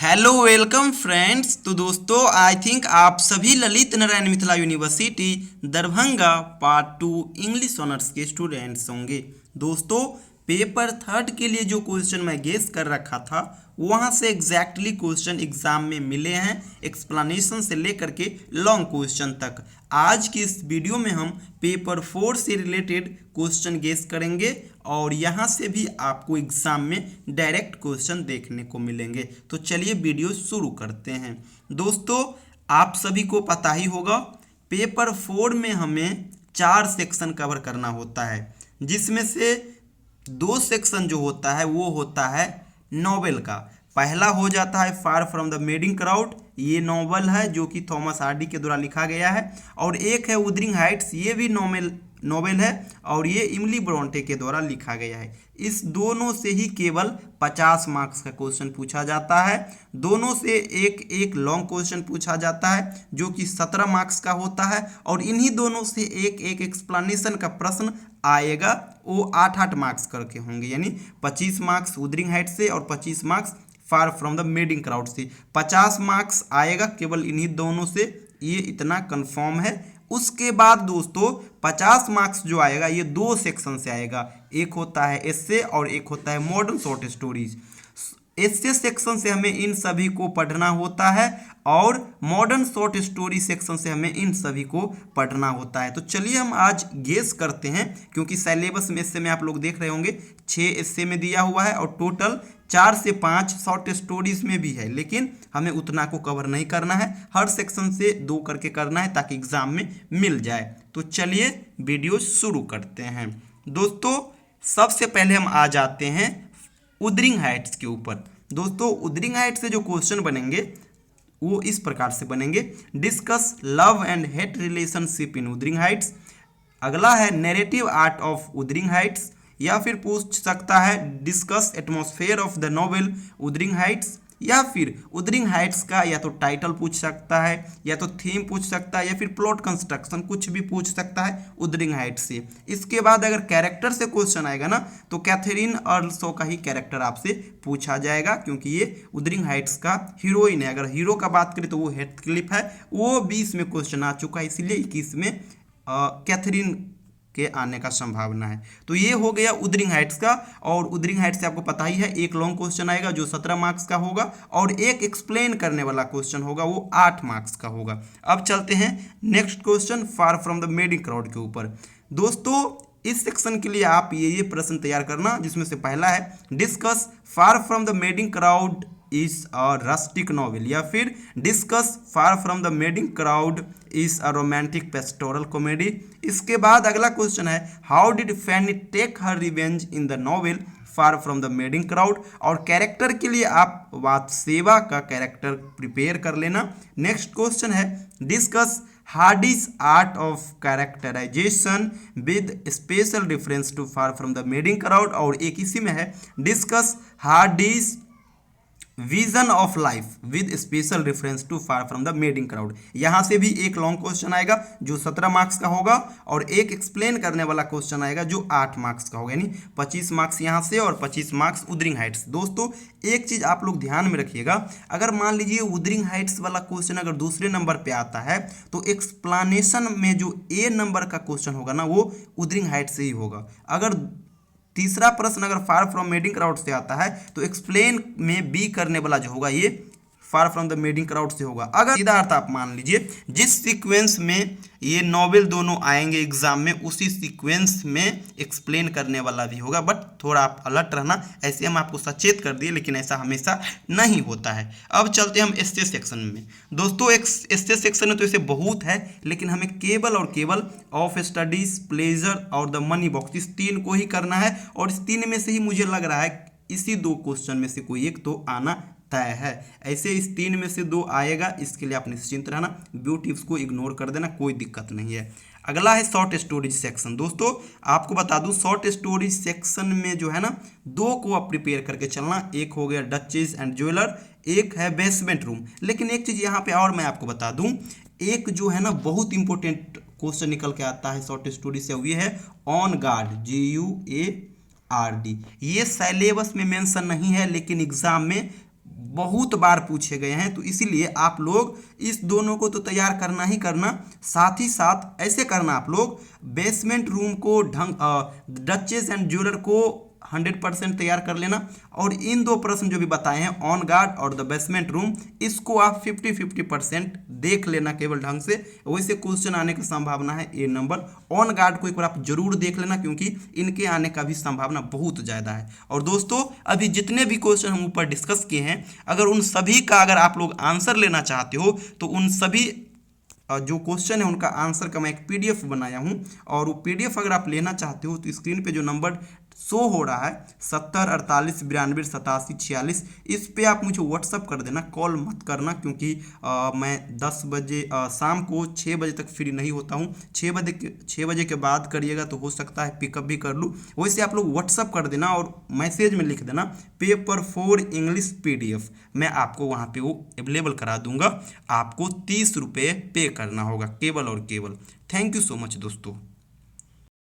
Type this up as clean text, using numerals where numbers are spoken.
Hello welcome friends. तो दोस्तों I think आप सभी Lalit Narayan Mithila university Darbhanga part 2 English honours के स्टूडेंट्स होंगे। दोस्तों पेपर थर्ड के लिए जो क्वेश्चन मैं गेस कर रखा था वहाँ से एग्जैक्टली क्वेश्चन एग्जाम में मिले हैं, एक्सप्लेनेशन से लेकर के लॉन्ग क्वेश्चन तक। आज की इस वीडियो में हम पेपर 4 से रिलेटेड क्वेश्चन गेस करेंगे और यहाँ से भी आपको एग्जाम में डायरेक्ट क्वेश्चन देखने को मिलेंगे। तो चलिए वीडियो शुरू करते हैं। दोस्तों आप सभी को पता ही होगा पेपर 4 में हमें 4 सेक्शन कवर करना होता है, जिसमें से 2 सेक्शन जो होता है वो होता है नॉवेल का। पहला हो जाता है फार फ्रॉम द मेडिंग क्राउड, ये नॉवेल है जो कि थॉमस हार्डी के द्वारा लिखा गया है। और एक है वुदरिंग हाइट्स, ये भी नॉवेल है और ये इमली ब्रोंटे के द्वारा लिखा गया है। इस दोनों से ही केवल 50 मार्क्स का क्वेश्चन पूछा जाता है। दोनों से एक एक लॉन्ग क्वेश्चन पूछा जाता है जो कि 17 मार्क्स का होता है और इन्हीं दोनों से एक एक एक्सप्लेनेशन का प्रश्न आएगा, वो 8-8 मार्क्स करके होंगे, यानी 25 मार्क्स वुदरिंग हाइट से और 25 marks far from the Madding crowd से। 50 मार्क्स आएगा केवल इन्हीं दोनों से, ये इतना कंफर्म है। उसके बाद दोस्तों 50 मार्क्स जो आएगा ये 2 सेक्शन से आएगा, एक होता है एस्से और एक होता है मॉडर्न शॉर्ट स्टोरीज। एस्से सेक्शन से हमें इन सभी को पढ़ना होता है और मॉडर्न शॉर्ट स्टोरी सेक्शन से हमें इन सभी को पढ़ना होता है। तो चलिए हम आज गेस करते हैं, क्योंकि सिलेबस में एस्से में आप लोग देख रहे होंगे 6 एस्से में दिया हुआ है और टोटल 4 से 5 शॉर्ट स्टोरीज में भी है, लेकिन हमें उतना को कवर नहीं करना है, हर सेक्शन से 2 करके करना है ताकि एग्जाम में मिल जाए। तो चलिए वीडियो शुरू करते हैं। दोस्तों सबसे पहले हम आ जाते हैं वुदरिंग हाइट्स के ऊपर। दोस्तों वुदरिंग हाइट्स से जो क्वेश्चन बनेंगे वो इस प्रकार से बनेंगे। Discuss love and hate relationship in Wuthering Heights. अगला है narrative art of Wuthering Heights, या फिर पूछ सकता है discuss atmosphere of the novel Wuthering Heights, या फिर वुदरिंग हाइट्स का या तो टाइटल पूछ सकता है या तो थीम पूछ सकता है या फिर प्लॉट कंस्ट्रक्शन, कुछ भी पूछ सकता है वुदरिंग हाइट्स से। इसके बाद अगर कैरेक्टर से क्वेश्चन आएगा ना तो कैथरीन अर्लसो का ही कैरेक्टर आपसे पूछा जाएगा, क्योंकि ये वुदरिंग हाइट्स का हीरोइन है। अगर हीरो का बात करें तो वो हेथक्लिफ है, वो 20 में क्वेश्चन आ चुका है, इसीलिए 21 में कैथरीन के आने का संभावना है। तो ये हो गया वुदरिंग हाइट्स का। और वुदरिंग हाइट्स से आपको पता ही है एक लॉन्ग क्वेश्चन आएगा जो 17 मार्क्स का होगा और एक एक्सप्लेन करने वाला क्वेश्चन होगा वो 8 मार्क्स का होगा। अब चलते हैं next question far from the Madding crowd के ऊपर। दोस्तों इस सेक्शन के लिए आप ये प्रश्न तैयार करना, जिसमें से पहला है discuss Far from the Madding Crowd is a rustic novel, या फिर discuss Far from the Madding Crowd is a romantic pastoral comedy. इसके बाद अगला क्वेश्चन है how did Fanny take her revenge in the novel Far from the Madding Crowd. और character के लिए आप वात्सेवा का कैरेक्टर प्रिपेयर कर लेना। नेक्स्ट क्वेश्चन है discuss Hardy's art of characterisation with special difference to Far from the Madding Crowd, और एक इसी में है discuss Hardy's vision of life with special reference to Far from the Madding Crowd. यहां से भी एक लॉन्ग क्वेश्चन आएगा जो 17 मार्क्स का होगा और एक एक्सप्लेन करने वाला क्वेश्चन आएगा जो 8 मार्क्स का होगा, यानी 25 मार्क्स यहां से और 25 मार्क्स वुदरिंग हाइट्स। दोस्तों एक चीज आप लोग ध्यान में रखिएगा, अगर मान लीजिए वुदरिंग हाइट्स वाला क्वेश्चन अगर दूसरे नंबर पे आता है तो एक्सप्लेनेशन में जो ए नंबर का क्वेश्चन होगा ना वो वुदरिंग हाइट्स से ही होगा। अगर तीसरा प्रश्न अगर फार फ्रॉम मेडिंग क्राउड से आता है तो एक्सप्लेन में बी करने वाला जो होगा ये फार फ्रॉम द मेडिंग क्राउड से होगा। अगर सीधा अर्थ आप मान लीजिए जिस सीक्वेंस में ये नॉवेल दोनों आएंगे एग्जाम में उसी सीक्वेंस में एक्सप्लेन करने वाला भी होगा, बट थोड़ा आप अलर्ट रहना। ऐसे हम आपको सचेत कर दिए लेकिन ऐसा हमेशा नहीं होता है। अब चलते हम एस्से सेक्शन में। दोस्तों एक एस्से सेक्शन में तो इसे बहुत है, लेकिन हमें केवल और केवल ऑफ स्टडीज, प्लेजर और द मनी बॉक्स, इस 3 को ही करना है। और इस 3 में से ही मुझे लग रहा है इसी 2 क्वेश्चन में से कोई एक तो आना तय है। ऐसे इस 3 में से 2 आएगा, इसके लिए आप निश्चिंत रहना, ब्यूटी को इग्नोर कर देना, कोई दिक्कत नहीं है। अगला है शॉर्ट स्टोरीज सेक्शन। दोस्तों आपको बता दूं शॉर्ट स्टोरीज सेक्शन में जो है ना 2 को आप प्रिपेयर करके चलना। एक हो गया डचेस एंड ज्वेलर, एक है बेसमेंट रूम। लेकिन एक चीज़ यहाँ पे और मैं आपको बता दूं, एक जो है ना बहुत इंपॉर्टेंट क्वेश्चन निकल के आता है शॉर्ट स्टोरी से, वो ये है ऑन गार्ड, GUARD। ये सिलेबस में मेंशन नहीं है लेकिन एग्जाम में बहुत बार पूछे गए हैं, तो इसीलिए आप लोग इस दोनों को तो तैयार करना ही करना, साथ ही साथ ऐसे करना आप लोग बेसमेंट रूम को डचेस एंड ज्वेलर को 100% तैयार कर लेना, और इन दो प्रश्न जो भी बताए हैं ऑन गार्ड और द बेसमेंट रूम, इसको आप 50-50% देख लेना केवल ढंग से, वैसे क्वेश्चन आने की संभावना है ए नंबर। ऑन गार्ड को एक बार आप जरूर देख लेना क्योंकि इनके आने का भी संभावना बहुत ज़्यादा है। और दोस्तों अभी जितने भी क्वेश्चन हम ऊपर डिस्कस किए हैं, अगर उन सभी का अगर आप लोग आंसर लेना चाहते हो तो उन सभी जो क्वेश्चन है उनका आंसर का मैं एक पीडीएफ बनाया हूं, और वो पीडीएफ अगर आप लेना चाहते हो तो स्क्रीन पे जो नंबर शो हो रहा है 70 48 92 87 46, इस पे आप मुझे व्हाट्सअप कर देना, कॉल मत करना क्योंकि मैं 10 बजे शाम को 6 बजे तक फ्री नहीं होता हूँ। 6 बजे के बाद करिएगा तो हो सकता है पिकअप भी कर लूँ। वैसे आप लोग व्हाट्सअप कर देना और मैसेज में लिख देना पेपर 4 इंग्लिश पीडीएफ, मैं आपको वहाँ पे वो अवेलेबल करा दूंगा। आपको 30 रुपये पे करना होगा केवल और केवल। थैंक यू सो मच दोस्तों।